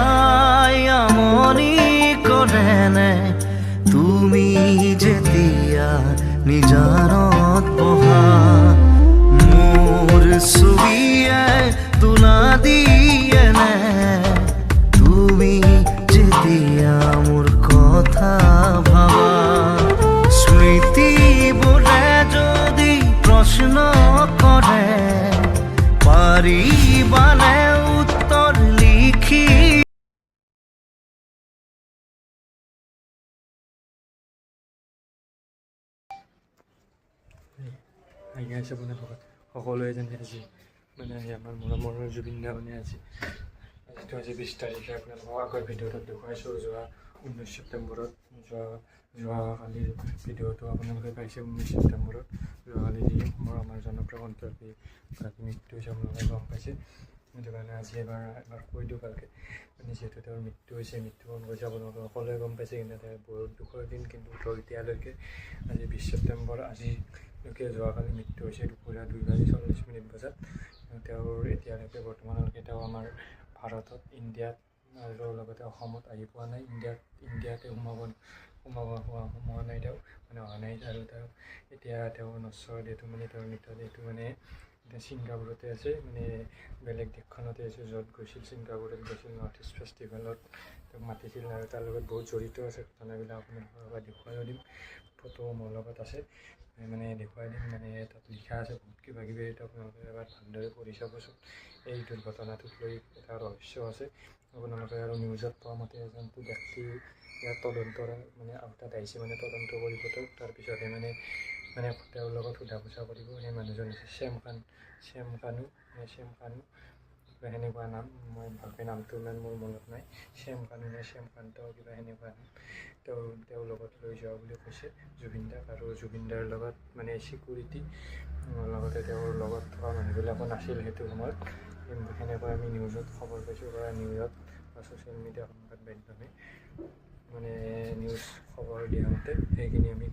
চাই আমনি কৰেনে তুমি যেতিয়া নিজানত বহা মোৰ ছবিয়ে তোলা দিয়ে নে তুমি যেতিয়া মোৰ কথা ভাবা স্মৃতিবোৰে যদি প্ৰশ্ন কৰে পাৰিবানে উত্তৰ লিখি আহি আছে আপোনাৰ লগত সকলোৱে জানে আজি মানে আমাৰ মৰমৰ জুবিন দা মানে আজিতো আজি 20 তাৰিখে আপোনালোকক আগৰ ভিডিঅ'টোত দেখুৱাইছোঁ যোৱা 19 ছেপ্টেম্বৰত যোৱাকালিৰ ভিডিঅ'টো আপোনালোকে পাইছে 19 ছেপ্টেম্বৰত যোৱাকালি যি আমাৰ জনপ্ৰিয় কণ্ঠশিল্পী গৰাকী মৃত্যু হৈছে আপোনালোকে গম পাইছে সেইটো কাৰণে আজি এবাৰ কৈ দিওঁ ভালকৈ মানে যিহেতু তেওঁৰ মৃত্যু হৈছে মৃত্যুবৰণ কৰিছে আপোনালোকে সকলোৱে গম পাইছে কিন্তু বহুত দুখৰ দিন কিন্তু এতিয়ালৈকে আজি 20 ছেপ্টেম্বৰ আজিলৈকে যোৱাকালি মৃত্যু হৈছে দুপৰীয়া 2:40 বজাত তেওঁৰ এতিয়ালৈকে বৰ্তমানলৈকে তেওঁ আমাৰ ভাৰতত ইণ্ডিয়াত আৰু লগতে অসমত আহি পোৱা নাই ইণ্ডিয়াতে সোমোৱা নাই তেওঁ মানে অহা নাই আৰু তেওঁ নশ্বৰ দেহটো মানে তেওঁৰ মৃতদেহটো মানে এতিয়া ছিংগাপুৰতে আছে মানে বেলেগ দেশখনতে আছে য'ত গৈছিল ছিংগাপুৰত গৈছিল নৰ্থ ইষ্ট ফেষ্টিভেলত তেওঁক মাতিছিল আৰু তাৰ লগত বহুত জড়িত আছে ঘটনাবিলাক আপোনালোকৰ দেখুৱাইও দিম ফটো মোৰ লগত আছে মানে দেখুৱাই দিম মানে তাত লিখা আছে বহুত কিবা কিবি এইটো আপোনালোকে এবাৰ ভালদৰে পঢ়ি চাবচোন এই দুৰ্ঘটনাটোক লৈ এটা ৰহস্য আছে আপোনালোকে আৰু নিউজত পোৱা মতে এজনটো ব্যক্তি ইয়াৰ তদন্তৰ মানে আওতাত আহিছে মানে তদন্ত কৰিব তাৰপিছতহে মানে তেওঁৰ লগত সোধা পোছা কৰিব সেই মানুহজন হৈছে শ্যাম কানু কিবা সেনেকুৱা নাম মই ভালকৈ নামটো ইমান মোৰ মনত নাই শ্যাম কান্ত কিবা সেনেকুৱা নাম তেওঁৰ লগত লৈ যোৱা বুলি কৈছে জুবিন দাক আৰু জুবিন দাৰ লগত মানে ছিকিউৰিটি লগতে তেওঁৰ লগত থকা মানুহবিলাকো নাছিল সেইটো সময়ত কিন্তু সেনেকৈ আমি নিউজত খবৰ পাইছোঁ বা নিউজত বা ছ'চিয়েল মিডিয়া সংবাদ মাধ্যমে মানে নিউজ খবৰ দিয়া মতে সেইখিনি আমি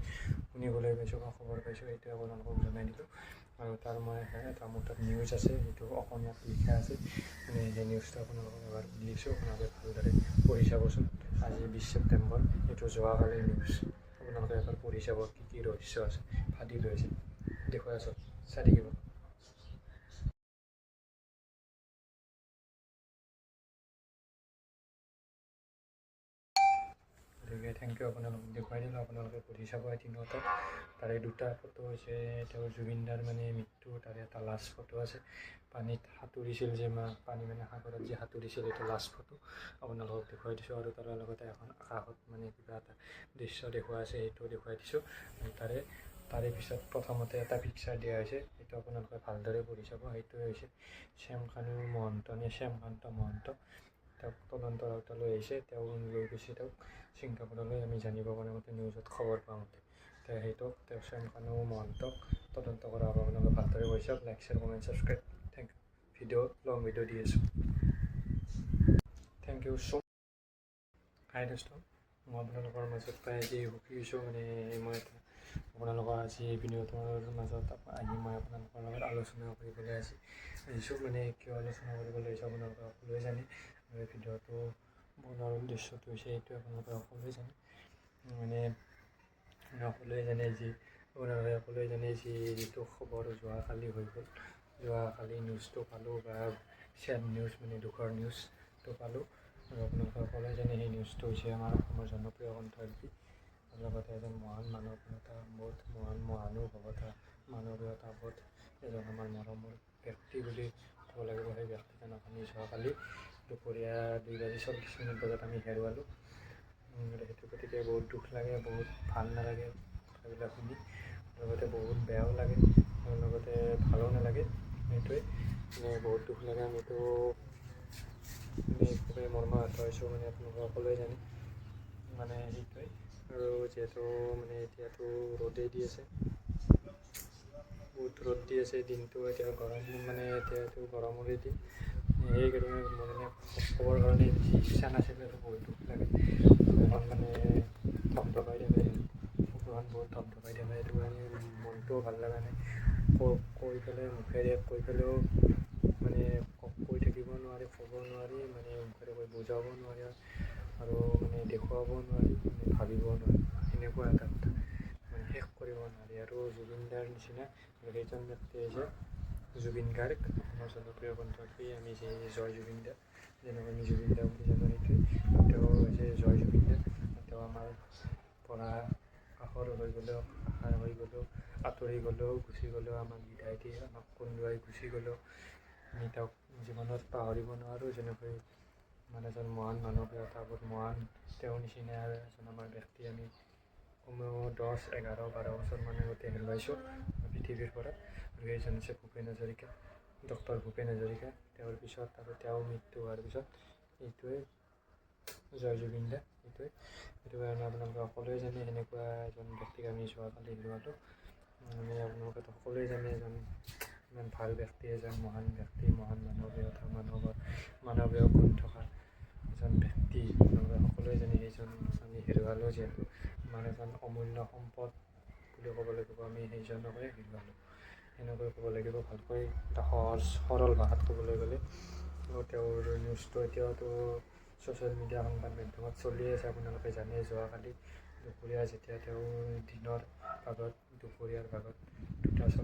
শুনিবলৈ পাইছোঁ বা খবৰ পাইছোঁ সেইটো আপোনালোকক জনাই দিলোঁ আৰু মোৰ তাত নিউজ আছে সেইটো অসমীয়াত লিখা আছে মানে সেই নিউজটো আপোনালোকক এবাৰ দিছোঁ আপোনালোকে ভালদৰে পঢ়ি চাবচোন আজি 20 ছেপ্টেম্বৰ এইটো যোৱাকালিৰ নিউজ আপোনালোকে এবাৰ পঢ়ি চাব কি ৰহস্য আছে ফাদিল হৈছে দেখুৱাই আছোঁ চাই থাকিব গতিকে থেংক ইউ আপোনালোকক দেখুৱাই দিলোঁ আপোনালোকে পঢ়ি চাব এদিনতে তাৰে দুটা ফটো হৈছে তেওঁৰ জুবিন দাৰ মানে মৃত্যু তাৰে এটা লাষ্ট ফটো আছে পানীত সাঁতুৰিছিল যে পানী মানে সাগৰত যে সাঁতুৰিছিল এইটো লাষ্ট ফটো আপোনালোকক দেখুৱাই দিছোঁ আৰু তাৰ লগতে এখন আকাশত মানে কিবা এটা দৃশ্য দেখুওৱা আছে সেইটো দেখুৱাই দিছোঁ তাৰে পিছত প্ৰথমতে এটা পিকচাৰ দিয়া হৈছে সেইটো আপোনালোকে ভালদৰে পঢ়ি চাব সেইটোৱে হৈছে শ্যামকান্ত মহন্ত তেওঁক তদন্তৰ আওতালৈ আহিছে তেওঁ লৈ গৈছে তেওঁক ছিংগাপুৰলৈ আমি জানিব পৰা মতে নিউজত খবৰ পোৱা মতে তেওঁ শ্যামকান্ত মহন্তক তদন্ত কৰা হ'ব আপোনালোকে ভালদৰে পঢ়ি চাওক like share comment subscribe thank you long video' দি আছোঁ থেংক ইউ চ' হাই দোস্ত মই আপোনালোকৰ মাজত পাই আজি সুখী হৈছোঁ মানে মই আপোনালোকৰ আজি এই ভিডিঅ'টোৰ মাজত আহি মই আপোনালোকৰ লগত আলোচনা কৰিবলৈ আহিছোঁ মানে কিয় আলোচনা কৰিবলৈ আহিছোঁ আপোনালোকে সকলোৱে জানে আৰু এই ভিডিঅ'টো বনোৱাৰ উদ্দেশ্যটো হৈছে এইটো আপোনালোকে সকলোৱে জানে মানে সকলোৱে জানে যি যিটো খবৰ যোৱাকালি হৈ গ'ল যোৱাকালি নিউজটো পালোঁ বা চেড নিউজ মানে দুখৰ নিউজটো পালোঁ আৰু আপোনালোকে সকলোৱে জানে সেই নিউজটো হৈছে আমাৰ অসমৰ জনপ্ৰিয় কণ্ঠশিল্পী লগতে এজন মহান মানৱীয়তাবোধ মানৱীয়তাবোধ এজন আমাৰ মৰমৰ ব্যক্তি বুলি ক'ব লাগিব সেই ব্যক্তিজনক আমি যোৱাকালি দুপৰীয়া 2:40 বজাত আমি হেৰুৱালোঁ সেইটো গতিকে বহুত দুখ লাগে বহুত ভাল নালাগে কথাবিলাক শুনি লগতে বহুত বেয়াও লাগে আৰু লগতে ভালো নালাগে সেইটোৱে মানে বহুত দুখ লাগে আমিতো মানে খুবেই মৰ্মাহত হৈছোঁ মানে আপোনালোকে সকলোৱে জানে মানে সেইটোৱে আৰু যিহেতু মানে এতিয়াতো ৰ'দেই দি আছে বহুত ৰ'দ দি আছে দিনটো এতিয়া গৰম মানে এতিয়াতো গৰমৰে দিন সেইকাৰণে মোৰ মানে খবৰ কাৰণে ইচ্ছা নাছিলে আৰু বহুত দুখ লাগে এখন মানে ধপধপাই থাকে বুকুখন বহুত ধপধপাই থাকে সেইটো কাৰণে মনটোও ভাল লগা নাই কৈ পেলাই মুখেৰে কৈ পেলাইও মানে কৈ থাকিব নোৱাৰি ক'ব নোৱাৰি মানে মুখেৰে কৈ বুজাব বুজাব নোৱাৰি আৰু মানে দেখুৱাব নোৱাৰি, মানে ভাবিব নোৱাৰি, এনেকুৱা এটা কথা মানে শেষ কৰিব নোৱাৰি। আৰু জুবিনদাৰ নিচিনা সেইজন ব্যক্তি হৈছে জুবিন গাৰ্গ, অসমৰ জনপ্ৰিয় কণ্ঠশিল্পী। আমি যে জয় জুবিনদা, যেনেকৈ আমি জুবিনদা বুলি জানো, সেইটোৱে তেওঁ হৈছে জয় জুবিনদা। তেওঁ আমাৰ পৰা কাষৰ হৈ গ'লেও, কাষাৰ হৈ গ'লেও, আঁতৰি গ'লেও, গুচি গ'লেও আমাক বিদায় দিয়ে, আমাক কন্দুৱাই গুচি গ'লেও আমি তেওঁক জীৱনত পাহৰিব নোৱাৰোঁ। যেনেকৈ মানে এজন মহান মানৱীয়তাবোধ, মহান তেওঁৰ নিচিনা আৰু এজন আমাৰ ব্যক্তি আমি কমেও 10, 11, 12 বছৰমান আগতে হেৰুৱাইছোঁ পৃথিৱীৰ পৰা। আৰু এইজন হৈছে ভূপেন হাজৰিকা, ডক্টৰ ভূপেন হাজৰিকা। তেওঁৰ পিছত আৰু তেওঁৰ মৃত্যু হোৱাৰ পিছত এইটোৱে জয় জুবিনদা, এইটোৱে। সেইটো কাৰণে আপোনালোকে সকলোৱে জানে সেনেকুৱা এজন ব্যক্তিক আমি যোৱাকালি হেৰুৱালোঁ। আমি আপোনালোকেতো সকলোৱে জানে এজন ইমান ভাল ব্যক্তি, এজন মহান ব্যক্তি, মহান মানৱীয়তা, মানৱীয় গুণ থকা এজন ব্যক্তি আপোনালোকে সকলোৱে জানে। সেইজন আমি হেৰুৱালোঁ, যিহেতু আমাৰ এজন অমূল্য সম্পদ বুলি ক'ব লাগিব, আমি সেইজনকে হেৰুৱালোঁ, এনেকৈ ক'ব লাগিব ভালকৈ, এটা সহজ সৰল ভাষাত ক'বলৈ গ'লে। তেওঁৰ নিউজটো এতিয়াওতো ছ'চিয়েল মিডিয়া সংবাদ মাধ্যমত চলিয়ে আছে। আপোনালোকে জানে যোৱাকালি দুপৰীয়া যেতিয়া তেওঁ দিনৰ ভাগত, দুপৰীয়াৰ ভাগত 2:40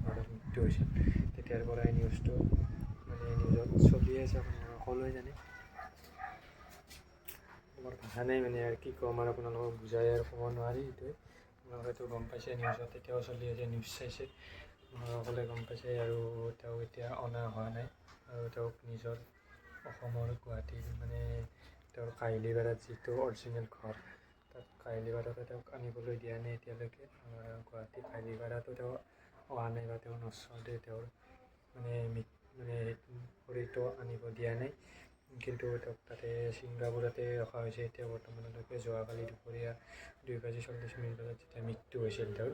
বজাত মৃত্যু হৈছিল, তেতিয়াৰ পৰাই নিউজটো মানে নিউজত চলিয়ে আছে, আপোনালোকে সকলোৱে জানে। মোৰ ভাষা নাই মানে আৰু কি ক'ম আৰু আপোনালোকক বুজাই আৰু ক'ব নোৱাৰি। এইটোৱে আপোনালোকেতো গম পাইছে, নিউজত এতিয়াও চলি আছে, নিউজ চাইছে, সকলোৱে গম পাইছে। আৰু তেওঁ এতিয়া অনা হোৱা নাই, আৰু তেওঁক নিজৰ অসমৰ গুৱাহাটীৰ মানে তেওঁৰ কাহিলীপাৰাত যিটো অৰিজিনেল ঘৰ, তাত কাহিলীপাৰাতো তেওঁক আনিবলৈ দিয়া নাই এতিয়ালৈকে। গুৱাহাটী কাহিলীপাৰাতো তেওঁ অহা নাই বা তেওঁ নচলে, তেওঁৰ মানে শৰীৰটো আনিব দিয়া নাই। কিন্তু তেওঁক তাতে ছিংগাপুৰতে ৰখা হৈছে এতিয়া বৰ্তমানলৈকে। যোৱাকালি দুপৰীয়া 2:40 বজাত যেতিয়া মৃত্যু হৈছিল তেওঁৰ,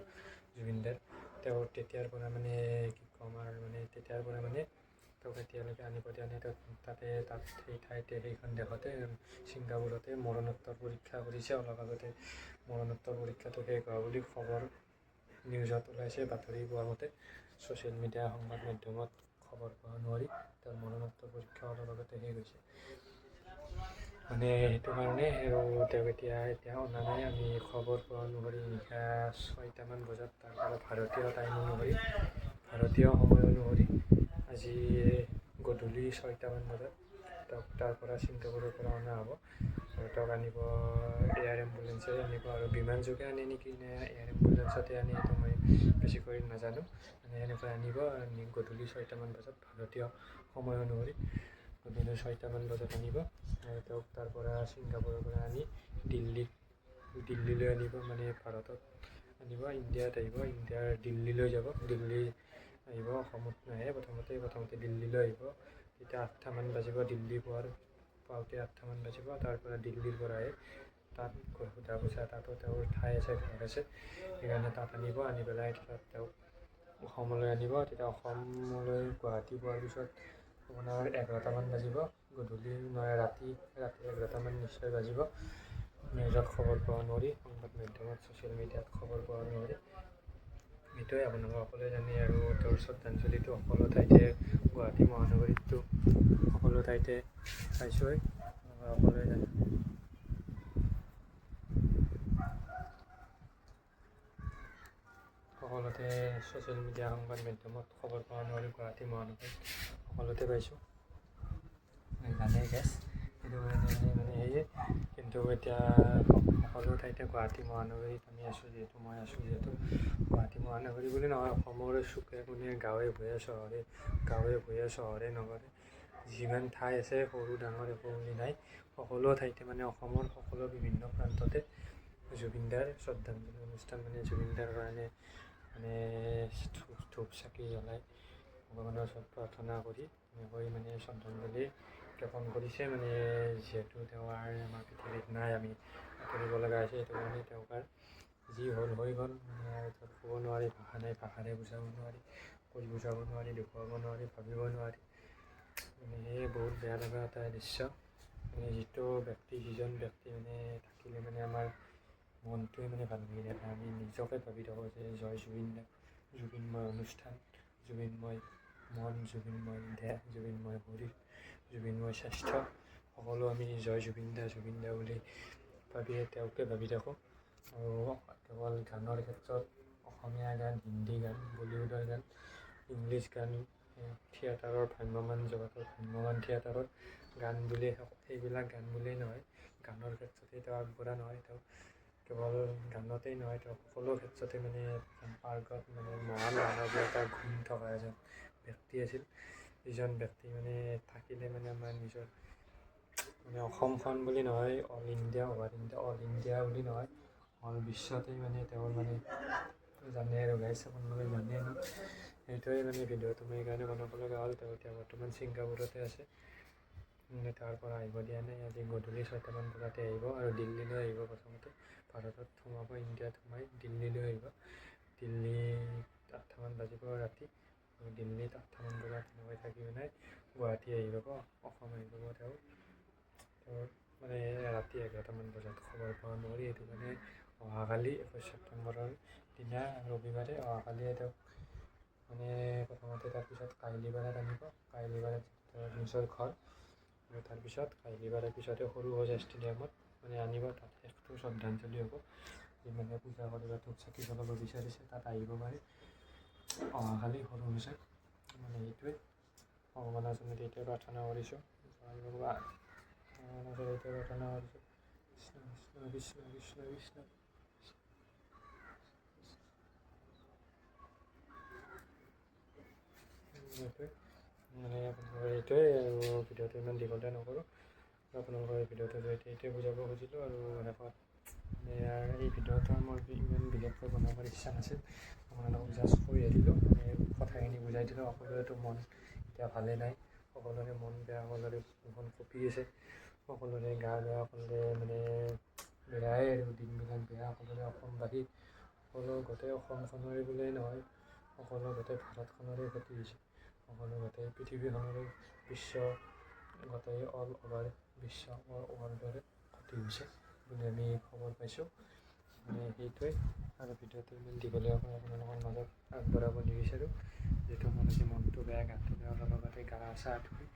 জুবিনদাৰ, তেওঁৰ তেতিয়াৰ পৰা মানে কি ক'ম আৰু মানে তেতিয়াৰ পৰা মানে তেওঁক এতিয়ালৈকে আনিব দিয়া নাই। তাত সেই ঠাইতে, সেইখন দেশতে, ছিংগাপুৰতে মৰণোত্তৰ পৰীক্ষা কৰিছে। অলপ আগতে মৰণোত্তৰ পৰীক্ষাটো শেষ হোৱা বুলি খবৰ নিউজত ওলাইছে, বাতৰি পোৱা মতে। ছ'চিয়েল মিডিয়া সংবাদ মাধ্যমত খবৰ পোৱা নোৱাৰি, তেওঁৰ মৰণোত্তৰ পৰীক্ষা অলপ আগতে শেষ হৈছে। মানে সেইটো কাৰণে আৰু তেওঁক এতিয়া অনা নাই। আমি খবৰ পোৱা অনুসৰি নিশা 6টামান বজাত, তাৰ পৰা ভাৰতীয় টাইম অনুসৰি, ভাৰতীয় সময় অনুসৰি আজি গধূলি 6টামান বজাত তেওঁক তাৰ পৰা ছিংগাপুৰৰ পৰা অনা হ'ব। আৰু তেওঁক আনিব এয়াৰ এম্বুলেঞ্চে আনিব, আৰু বিমান যোগে আনে নেকি, নে এয়াৰ এম্বুলেঞ্চতে আনে সেইটো মই বেছিকৈ নাজানো। মানে এনেকৈ আনিব গধূলি 6টামান বজাত ভাৰতীয় সময় অনুসৰি, গধূলি 6টামান বজাত আনিব। আৰু তেওঁক তাৰ পৰা ছিংগাপুৰৰ পৰা আনি দিল্লীলৈ আনিব, মানে ভাৰতত আনিব, ইণ্ডিয়াত আহিব, ইণ্ডিয়াৰ দিল্লীলৈ যাব, দিল্লী আহিব, অসমত নাহে। প্ৰথমতে দিল্লীলৈ আহিব, তেতিয়া 8টামান বাজিব, দিল্লী পাওঁতে 8টামান বাজিব। তাৰ পৰা দিল্লীৰ পৰাহে তাত সোধা পোছা, তাতো তেওঁৰ ঠাই আছে, ঘৰ আছে, সেইকাৰণে তাত আনিব। আনি পেলাই তাত তেওঁক অসমলৈ আনিব। তেতিয়া অসমলৈ গুৱাহাটী পোৱাৰ পিছত আপোনাৰ 11টামান বাজিব, গধূলি নহয়, ৰাতি 11টামান নিশ্চয় বাজিব। নিউজত খবৰ পোৱা নোৱাৰি, সংবাদ মাধ্যমত, ছ'চিয়েল মিডিয়াত খবৰ পোৱা নোৱাৰি। সেইটোৱে আপোনালোকে সকলোৱে জানে। আৰু তেওঁৰ শ্ৰদ্ধাঞ্জলিটো সকলো ঠাইতে, গুৱাহাটী মহানগৰীতটো সকলো ঠাইতে পাইছোঁৱেই, সকলোৱে জানে। সকলোতে ছ'চিয়েল মিডিয়া সংবাদ মাধ্যমত খবৰ পোৱা নোৱাৰি, গুৱাহাটী মহানগৰীত সকলোতে পাইছোঁ, জানেই গেছ। সেইটো কাৰণে মানে সেয়ে, কিন্তু এতিয়া সকলো ঠাইতে গুৱাহাটী মহানগৰীত আমি আছোঁ যিহেতু, মই আছোঁ যিহেতু, গুৱাহাটী মহানগৰী বুলি নহয়, অসমৰ চুকে কোণে, গাঁৱে ভূঞে, চহৰে নগৰে যিমান ঠাই আছে, সৰু ডাঙৰ একো বুলি নাই, সকলো ঠাইতে মানে অসমৰ সকলো বিভিন্ন প্ৰান্ততে জুবিনদাৰ শ্ৰদ্ধাঞ্জলি অনুষ্ঠান, মানে জুবিনদাৰ কাৰণে মানে ধূপ চাকি জ্বলাই ভগৱানৰ ওচৰত প্ৰাৰ্থনা কৰি এনেকৈ মানে শ্ৰদ্ধাঞ্জলি জ্ঞাপন কৰিছে। মানে যিহেতু তেওঁ আমাৰ পৃথিৱীত নাই, আমি কৰিব লগা হৈছে, সেইটো কাৰণে তেওঁক যি হ'ল হৈ গ'ল, মানে আৰু ক'ব নোৱাৰি, ভাষা নাই, ভাষাৰে বুজাব নোৱাৰি, কৈ বুজাব নোৱাৰি, দেখুৱাব নোৱাৰি, ভাবিব নোৱাৰি। মানে সেয়ে বহুত বেয়া লগা এটা দৃশ্য। মানে যিজন ব্যক্তি মানে থাকিলে মানে আমাৰ মনটোৱে মানে ভাল লাগি থাকে। আমি নিজকে ভাবি থাকোঁ যে জয় জুবিনদা, জুবিনময় অনুষ্ঠান, জুবিনময় মন, জুবিনময় দেহ, জুবিনময় শৰীৰ, জুবিনময় স্বাস্থ্য, সকলো আমি জয় জুবিন দা বুলি ভাবিয়ে তেওঁকে ভাবি থাকোঁ। আৰু কেৱল গানৰ ক্ষেত্ৰত অসমীয়া গান, হিন্দী গান, বলিউডৰ গান, ইংলিছ গান, থিয়েটাৰৰ ভ্ৰাম্যমান জগতৰ ভ্ৰাম্যমান থিয়েটাৰৰ গান বুলিয়ে সেইবিলাক গান বুলিয়েই নহয়, গানৰ ক্ষেত্ৰতেই তেওঁ আগবঢ়া নহয়। তেওঁ কেৱল গানতেই নহয়, তেওঁ সকলো ক্ষেত্ৰতে মানে পাৰ্গত, মানে মহান মানৱীয় এটা গুণ থকা এজন ব্যক্তি আছিল। যিজন ব্যক্তি মানে থাকিলে মানে আমাৰ নিজৰ মানে অসমখন বুলি নহয়, অল ইণ্ডিয়া বুলি নহয়, অল বিশ্বতেই মানে তেওঁৰ মানে জানে আৰু গাইছে আপোনালোকে জানে ন। সেইটোৱে মানে ভিডিঅ'টো মই সেইকাৰণে বনাব লগা হ'ল। তেওঁ এতিয়া বৰ্তমান ছিংগাপুৰতে আছে, তাৰ পৰা আহিব দিয়া নাই। আজি গধূলি 6টামান বজাতে আহিব আৰু দিল্লীলৈ আহিব। প্ৰথমতে ভাৰতত সোমাব, ইণ্ডিয়াত সোমাই দিল্লীলৈ আহিব। দিল্লীত 8টামান বাজিব ৰাতি, আৰু দিল্লীত 8টামান বজাত এনেকৈ থাকি পেলাই গুৱাহাটী আহি পাব, অসম আহি পাব। তেওঁৰ মানে ৰাতি 11টামান বজাত খবৰ পোৱা নোৱাৰি। সেইটো কাৰণে অহাকালি 21 ছেপ্টেম্বৰৰ দিনা ৰবিবাৰে অহাকালিয়ে তেওঁক মানে প্ৰথমতে, তাৰপিছত কাহিলীপাৰাত আনিব। কাহিলীপাৰাত তেওঁৰ নিজৰ ঘৰ, আৰু তাৰপিছত কাহিলীপাৰাৰ পিছতে সৰুসজাই ষ্টেডিয়ামত মানে আনিব। তাত শেষটো শ্ৰদ্ধাঞ্জলি হ'ব। যিমানে পূজা কৰিব, ধূপ চাকি জ্বলাব বিচাৰিছে তাত আহিব পাৰে অহাকালি সৰুসজাই। মানে সেইটোৱে ভগৱানৰ ওচৰত এইটোৱে প্ৰাৰ্থনা কৰিছোঁ। ভগৱানৰ ওচৰত এইটোৱে প্ৰাৰ্থনা কৰিছোঁ, কৃষ্ণ কৃষ্ণ কৃষ্ণ কৃষ্ণ। সেইটোৱে মানে আপোনালোকৰ এইটোৱে, আৰু ভিডিঅ'টো ইমান দীঘলীয়া নকৰোঁ। আপোনালোকৰ এই ভিডিঅ'টোৰ জৰিয়তে এইটোৱে বুজাব খুজিলোঁ। আৰু শেষত এই ভিডিঅ'টো মোৰ ইমান বিশেষকৈ বনাবৰ ইচ্ছা নাছিল, আপোনালোকক জাষ্ট কৈ দিলোঁ, মানে কথাখিনি বুজাই দিলোঁ। সকলোৰেতো মন এতিয়া ভালে নাই, সকলোৰে মন বেয়া, সকলোৰে মন কঁপি আছে, সকলোৰে গা বেয়া, সকলোৰে মানে বেয়াই আৰু দিনবিলাক বেয়া। সকলোৰে অসমবাসী, সকলো গোটেই অসমখনৰে বুলিয়েই নহয়, সকলো গোটেই ভাৰতখনৰে ক্ষতি হৈছে, সকলো গোটেই পৃথিৱীখনৰে, গোটেই অল অভাৰ বিশ্ব ৱৰ্ল্ডৰে ক্ষতি হৈছে বুলি আমি খবৰ পাইছোঁ। মানে সেইটোৱে, আৰু ভিডিঅ'টো ইমান দীঘলীয়া কৰি আপোনালোকৰ মাজত আগবঢ়াব নিবিচাৰোঁ। যিহেতু মোৰ আজি মনটো বেয়া, গাটো বেয়া, অলপ আগতে গা চা ধুই,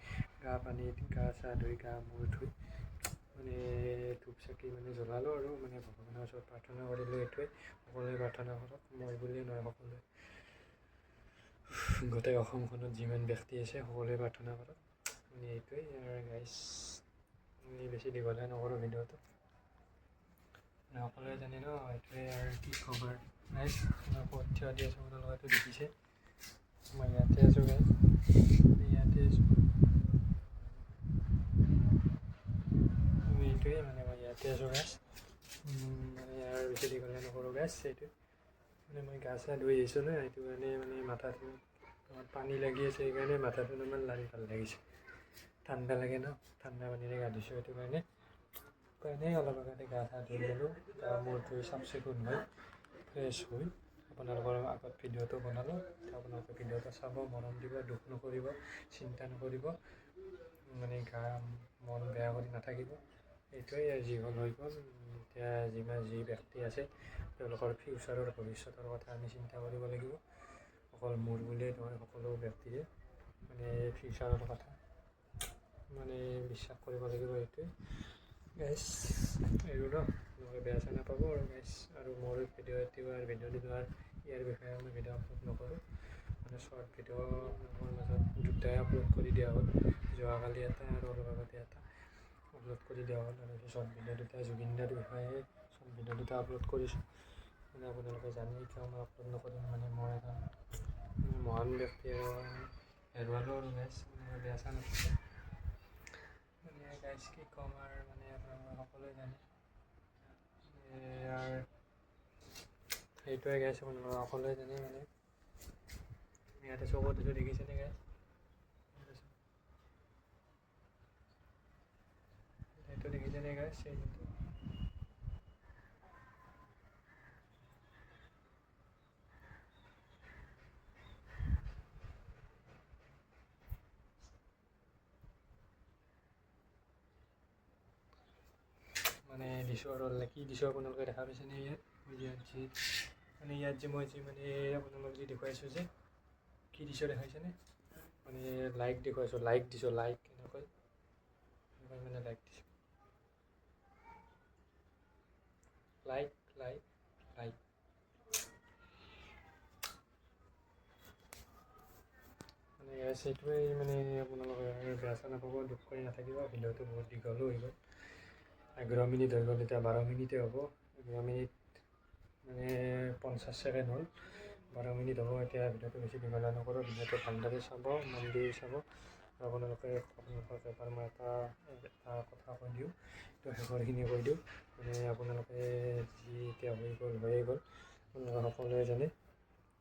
গা চা ধুই, গা মূৰ ধুই মানে ধূপ চাকি মানে জ্বলালোঁ, আৰু মানে ভগৱানৰ ওচৰত প্ৰাৰ্থনা কৰিলোঁ। এইটোৱে, সকলোৱে প্ৰাৰ্থনা কৰক, মই বুলিয়ে নহয়, সকলোৱে গোটেই অসমখনত যিমান ব্যক্তি আছে সকলোৱে প্ৰাৰ্থনা কৰক। মানে এইটোৱেই আৰু গাইজ, বেছি দীঘলীয়া নকৰোঁ ভিডিঅ'টো, মানে সকলোৱে জানে ন। এইটোৱে আৰু কি খবৰ গাইজ, মই ক'ত থিয় দি আছোঁ আপোনালোকেতো দেখিছে। মই ইয়াতে আছোঁ গাইজ, ইয়াতে আছোঁ। এইটোৱে মানে মই ইয়াতে আছোঁ গাইজ, মানে আৰু বেছি দীঘলীয়া নকৰোঁ গাইজ। সেইটোৱে মানে মই গা চা ধুই আহিছোঁ ন, সেইটো কাৰণে মানে মাথাটো পানী লাগি আছে, সেইকাৰণে মাথাটো ইমান ভাল লাগিছে। ঠাণ্ডা লাগে ন, ঠাণ্ডা পানীৰে গা ধুইছোঁ, সেইটো কাৰণে অলপ আগতে গা চা ধুই ল'লোঁ। গা মূৰ ধুই চাফ চিকুণ হৈ ফ্ৰেছ হৈ আপোনালোকৰ আগত ভিডিঅ'টো বনালোঁ। আপোনালোকে ভিডিঅ'টো চাব, মৰম দিব, দুখ নকৰিব, চিন্তা নকৰিব, মানে মন বেয়া কৰি নাথাকিব। এইটোৱেই, যি হ'ল হৈ গ'ল। এতিয়া যি ব্যক্তি আছে তেওঁলোকৰ ফিউচাৰৰ ভৱিষ্যতৰ কথা আমি চিন্তা কৰিব লাগিব। অকল মোৰ বুলিয়েই নহয়, সকলো ব্যক্তিৰে মানে ফিউচাৰৰ কথা মানে বিশ্বাস কৰিব লাগিব। এইটোৱে গাইজ, আৰু ন আপোনালোকে বেয়া চেয়া নাপাব আৰু গাইজ। আৰু মোৰ ভিডিঅ' দিলোঁ আৰু ইয়াৰ বিষয়ে মই ভিডিঅ' আপলোড নকৰোঁ, মানে শ্বৰ্ট ভিডিঅ' মোৰ মাজত দুটাই আপলোড কৰি দিয়া হ'ল। যোৱাকালি এটা আৰু অলপ আগতে এটা আপলোড কৰি দিয়া হ'ল। আৰু সেই শ্বৰ্ট ভিডিঅ' দুটা জুবিন দাৰ বিষয়ে শ্বৰ্ট ভিডিঅ' দুটা আপলোড কৰিছোঁ। মানে আপোনালোকে জানেই কিয় মই আপলোড নকৰিম, মানে মই এজন মহান ব্যক্তি হেৰুৱালোঁ আৰু গাইজ, মানে বেয়া চেয়া নাপাব। মানে গাইজ কি ক'ম আৰু, মানে আপোনালোকে সকলোৱে জানে। সেইটোৱে গাইজ, আপোনালোকে সকলোৱে জানে। মানে ইয়াতে চকুত দিছোঁ, দেখিছেনে গাইজ, সেইটো দেখিছেনে গাইজ, সেইটো মানে দিছোঁ আৰু কি দিছোঁ আপোনালোকে দেখা পাইছেনে। ইয়াত যে মই মানে আপোনালোক যি দেখুৱাইছোঁ যে কি দিছোঁ দেখাইছেনে, মানে লাইক দেখুৱাইছোঁ, লাইক দিছোঁ, লাইক এনেকৈ মানে লাইক লাইক লাইক লাইক। মানে সেইটোৱেই মানে আপোনালোকে বেয়া চেয়া নাপাব, দুখ কৰি নাথাকিব। ভিডিঅ'টো বহুত দীঘলো হৈ গ'ল, 11 মিনিট হৈ গ'ল, এতিয়া 12 মিনিটেই হ'ব। 11 মিনিট মানে 50 ছেকেণ্ড হ'ল, 12 মিনিট হ'ব। এতিয়া ভিডিঅ'টো বেছি দীঘলীয়া নকৰোঁ, ভিডিঅ'টো ভালদৰে চাব, মন দি চাব। আপোনালোকক এবাৰ মই এটা কথা কৈ দিওঁ, তো শেষৰখিনি কৈ দিওঁ। মানে আপোনালোকে যি এতিয়া হৈ গ'ল, হৈয়ে গ'ল, আপোনালোকে সকলোৱে জানে।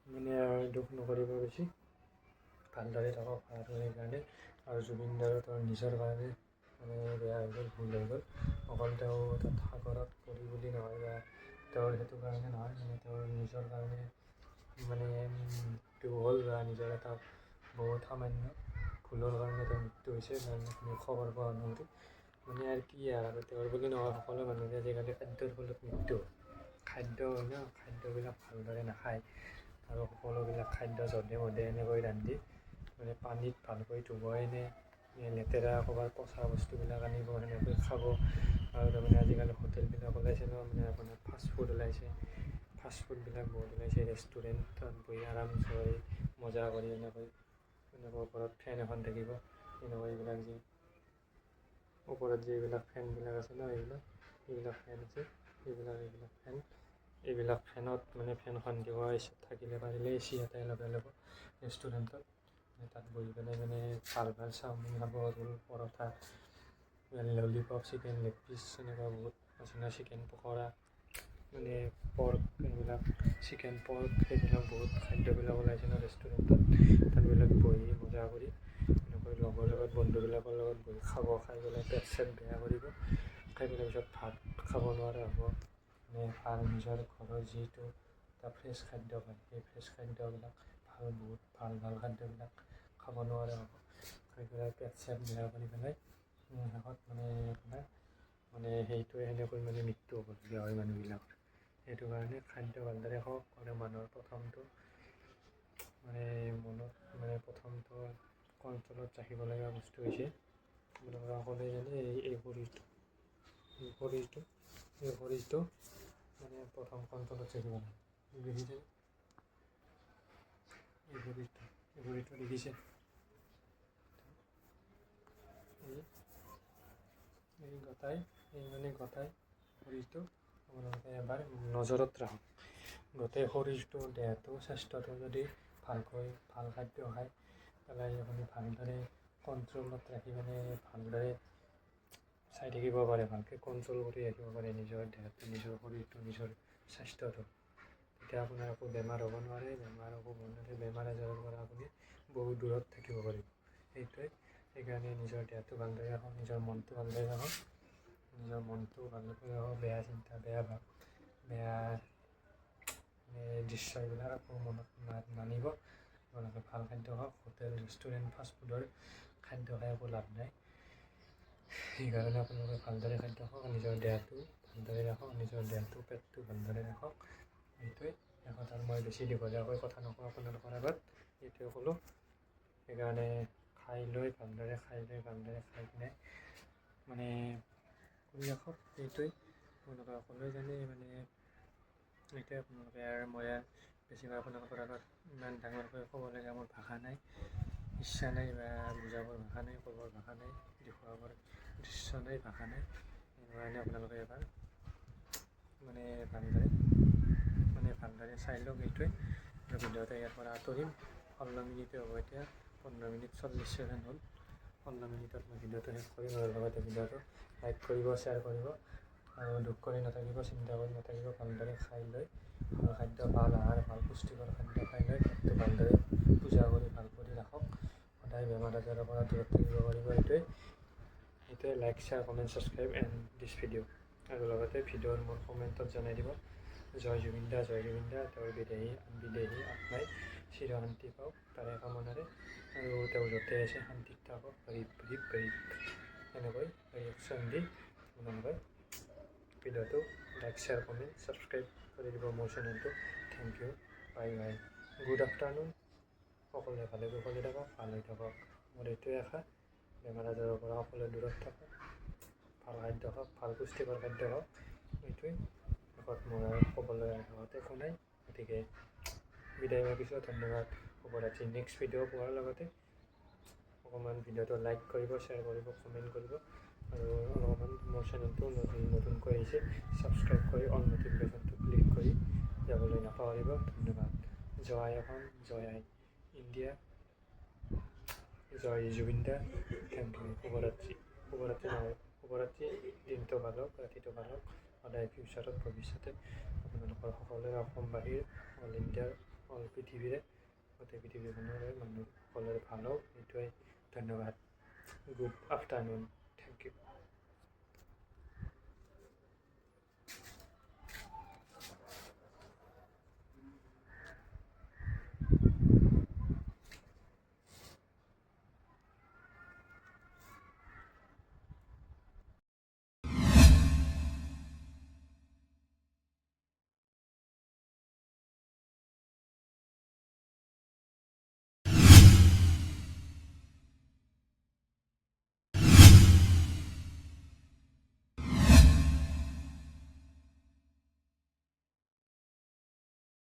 মানে দুখ নকৰিব বেছি, ভালদৰে থাকক। আৰু সেইকাৰণে আৰু জুবিন দাৰো তেওঁৰ নিজৰ কাৰণে মানে বেয়া হৈ গ'ল, ভুল হৈ গ'ল। অকল তেওঁ তাত সাগৰত পৰি বুলি নহয়, বা তেওঁৰ সেইটো কাৰণে নহয়, মানে তেওঁৰ নিজৰ কাৰণে মানে মৃত্যু হ'ল, বা নিজৰ এটা বহুত সামান্য ভুলৰ কাৰণে তেওঁৰ মৃত্যু হৈছে। কাৰণে কোনো খবৰ পোৱা অনুসৰি মানে আৰু কি আৰু তেওঁৰ বুলি নহয়, সকলো মানুহে আজিকালি খাদ্যৰ ফলত মৃত্যু হয়। খাদ্য হয় ন, খাদ্যবিলাক ভালদৰে নাখায়, আৰু সকলোবিলাক খাদ্য যধে মধে এনেকৈ ৰান্ধি মানে পানীত ভালকৈ ধুব, এনে লেতেৰা ক'ৰবাত পচা বস্তুবিলাক আনিব, সেনেকৈ খাব। আৰু তাৰমানে আজিকালি হোটেলবিলাক ওলাইছে ন, মানে আপোনাৰ ফাষ্টফুড ওলাইছে, ফাষ্টফুডবিলাক বহুত ওলাইছে। ৰেষ্টুৰেণ্টত বহি আৰামছে মজা কৰি এনেকৈ ওপৰত ফেন এখন থাকিব, এনেকৈ এইবিলাক যি ওপৰত যে এইবিলাক ফেনবিলাক আছে ন, এইবিলাক ফেন আছে, এইবিলাক ফেন, এইবিলাক ফেনত মানে ফেনখন দিব থাকিলে পাৰিলে এ চি এটাই লগাই ল'ব ৰেষ্টুৰেণ্টত। তাত বহি পেলাই মানে ভাল ভাল চাওমিন খাব, ৰোল, পৰঠা, ললিপপ, চিকেন লেগ পিচ, এনেকুৱা বহুত আছে ন, চিকেন পকৰা, মানে পৰ্ক, এইবিলাক চিকেন পৰ্ক, সেইবিলাক বহুত খাদ্যবিলাক ওলাইছে ন ৰেষ্টুৰেণ্টত। তাত বিলাক বহি মজা কৰি এনেকৈ লগৰ লগত, বন্ধুবিলাকৰ লগত বহি খাব, খাই পেলাই পেট চেট বেয়া কৰিব, খাই পেলাই পিছত ভাত খাব নোৱাৰা হ'ব। মানে ভাল নিজৰ ঘৰৰ যিটো এটা ফ্ৰেছ খাদ্য পায়, সেই ফ্ৰেছ খাদ্যবিলাক বহুত ভাল ভাল খাদ্যবিলাক খাব নোৱাৰা হ'ব, খাই পেলাই পেট চেট বেয়া কৰি পেলাই শেষত মানে আপোনাৰ মানে সেইটোৱে সেনেকৈ মানে মৃত্যু হ'বলগীয়া হয় মানুহবিলাকৰ। সেইটো কাৰণে খাদ্য ভালদৰে খাওক। আৰু মানুহৰ প্ৰথমটো মানে মনত মানে প্ৰথমটো কণ্ট্ৰলত ৰাখিব লগা বস্তু হৈছে আপোনালোকে সকলোৱে জানে এই শৰীৰটো মানে প্ৰথম কণ্ট্ৰলত ৰাখিব লাগে। বুজিছে? এই শৰীৰটো দেখিছে, এই গতাই শৰীৰটো আপোনালোকে এবাৰ নজৰত ৰাখক। গোটেই শৰীৰটো, দেহটো, স্বাস্থ্যটো যদি ভালকৈ ভাল খাদ্য খায় পেলাই আপুনি ভালদৰে কণ্ট্ৰলত ৰাখি মানে ভালদৰে চাই থাকিব পাৰে, ভালকৈ কণ্ট্ৰল কৰি ৰাখিব পাৰে নিজৰ দেহটো, নিজৰ শৰীৰটো, নিজৰ স্বাস্থ্যটো, তেতিয়া আপোনাৰ একো বেমাৰ হ'ব নোৱাৰে। বেমাৰ আজাৰৰ পৰা আপুনি বহুত দূৰত থাকিব পাৰিব। সেইটোৱে, সেইকাৰণে নিজৰ দেহটো ভালদৰে ৰাখক, নিজৰ মনটো ভালদৰে ৰাখক, নিজৰ মনটো ভালকৈ ৰাখক। বেয়া চিন্তা, বেয়া ভাৱ, বেয়া দৃশ্য এইবিলাক আকৌ মনত নানিব। আপোনালোকে ভাল খাদ্য খাওক। হোটেল, ৰেষ্টুৰেণ্ট, ফাষ্টফুডৰ খাদ্য খাই একো লাভ নাই। সেইকাৰণে আপোনালোকে ভালদৰে খাদ্য খাওক, নিজৰ দেহটো ভালদৰে ৰাখক, নিজৰ দেহটো, পেটটো ভালদৰে ৰাখক। সেইটোৱে শেষত আৰু মই বেছি দীঘলীয়াকৈ কথা নকওঁ আপোনালোকৰ আগত, এইটোৱে ক'লোঁ। সেইকাৰণে ভালদৰে খাই কিনে মানে কৰি ৰাখক। সেইটোৱেই আপোনালোকে সকলোৱে জানে। মানে এইটোৱে আপোনালোকে আৰু মই বেছিভাগ আপোনালোকৰ আগত ইমান ডাঙৰকৈ ক'বলগীয়া মোৰ ভাষা নাই, ইচ্ছা নাই, বা বুজাবৰ ভাষা নাই, ক'বৰ ভাষা নাই, দেখুৱাবৰ দৃশ্য নাই, ভাষা নাই। সেইকাৰণে আপোনালোকে এবাৰ মানে ভালদৰে চাই লওক। এইটোৱে ভিডিঅ'টো ইয়াৰ পৰা আঁতৰিম। 16 মিনিটেই হ'ব এতিয়া, 15 মিনিট 40 ছেকেণ্ড হ'ল। 16 মিনিটত মই ভিডিঅ'টো শেষ কৰিম। আৰু লগতে ভিডিঅ'টো লাইক কৰিব, শ্বেয়াৰ কৰিব, আৰু দুখ কৰি নাথাকিব, চিন্তা কৰি নাথাকিব। ভালদৰে খাই লৈ ভাল খাদ্য, ভাল আহাৰ, ভাল পুষ্টিকৰ খাদ্য খাই লৈ পেটটো ভালদৰে পূজা কৰি ভাল কৰি ৰাখক। সদায় বেমাৰ আজাৰৰ পৰা দূৰত থাকিব পাৰিব। সেইটোৱে like, share, comment, subscribe and this video'. আৰু লগতে ভিডিঅ'ৰ মোৰ কমেণ্টত জনাই দিব, জয় জুবিন দা, জয় জুবিন দা। তেওঁৰ বিদেহী আত্মাই চিৰ শান্তি পাওক তাৰে কামনাৰে, আৰু তেওঁ য'তে আছে শান্তিত থাকক, এনেকৈ ৰিয়েকশ্যন দি আপোনালোকে ভিডিঅ'টো লাইক, শ্বেয়াৰ, কমেণ্ট, ছাবস্ক্ৰাইব কৰি দিব মোৰ চেনেলটো। Thank you, bye bye, good afternoon. সকলোৱে ভালে কুশলে থাকক, ভাল হৈ থাকক, মোৰ এইটোৱে আশা। বেমাৰ আজাৰৰ পৰা সকলোৱে দূৰত থাকক, ভাল খাদ্য খাওক, ভাল পুষ্টিকৰ খাদ্য খাওক। এইটোৱেই। শেষত মোৰ আৰু ক'বলৈ আগতে একো নাই, গতিকে বিদায় মাগিছোঁ। ধন্যবাদ, শুভৰাত্ৰি। নেক্সট ভিডিঅ' পোৱাৰ লগতে অকণমান ভিডিঅ'টো লাইক কৰিব, শ্বেয়াৰ কৰিব, কমেণ্ট কৰিব, আৰু অলপমান মোৰ চেনেলটো নতুনকৈ আহিছে, ছাবস্ক্ৰাইব কৰি অল নটিফিকেশ্যনটো ক্লিক কৰি যাবলৈ নাপাহৰিব। ধন্যবাদ। জয় অসম, জয় ইণ্ডিয়া, জয় জুবিন দা। Thank you. শুভৰাত্ৰি। শুভৰাত্ৰি নহয়, শুভৰাত্ৰি। দিনটো ভাল হওক, ৰাতিটো ভাল হওক, সদায় ফিউচাৰত ভৱিষ্যতে আপোনালোকৰ সকলোৰে, অসমবাসীৰ, অল ইণ্ডিয়াৰ, অল পৃথিৱীৰে, গোটেই পৃথিৱীখনৰে মানুহ সকলোৰে ভাল হওক, সেইটোৱে। ধন্যবাদ। Good afternoon. Thank U.